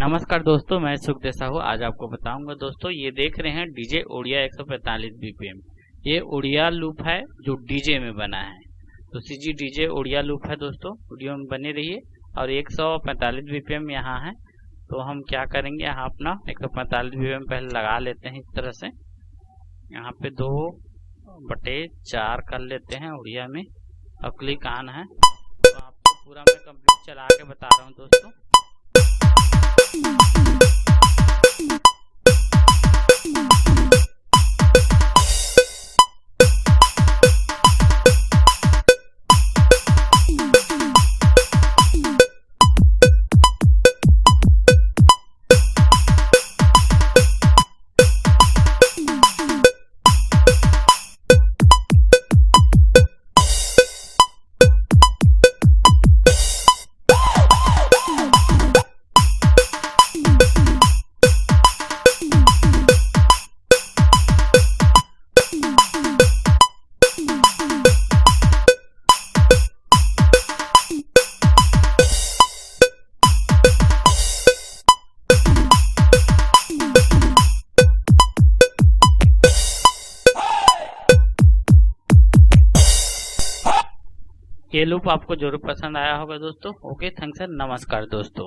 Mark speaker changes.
Speaker 1: नमस्कार दोस्तों, मैं सुखदेव साहू। आज आपको बताऊंगा दोस्तों, ये देख रहे हैं डीजे ओडिया 145 बीपीएम। ये ओडिया लूप है जो डीजे में बना है। तो सीजी डीजे ओडिया लूप है दोस्तों, वीडियो में बने रहिए। और 145 बीपीएम यहाँ है। तो हम क्या करेंगे, यहाँ अपना 145 बीपीएम पहले लगा लेते हैं। इस तरह से यहाँ पे 2/4 कर लेते हैं ओडिया में। और क्लिक ऑन है। तो आपको पूरा मैं कंप्लीट चला के बता रहा हूँ दोस्तों। ये लूप आपको जरूर पसंद आया होगा दोस्तों। ओके, थैंक्स सर, नमस्कार दोस्तों।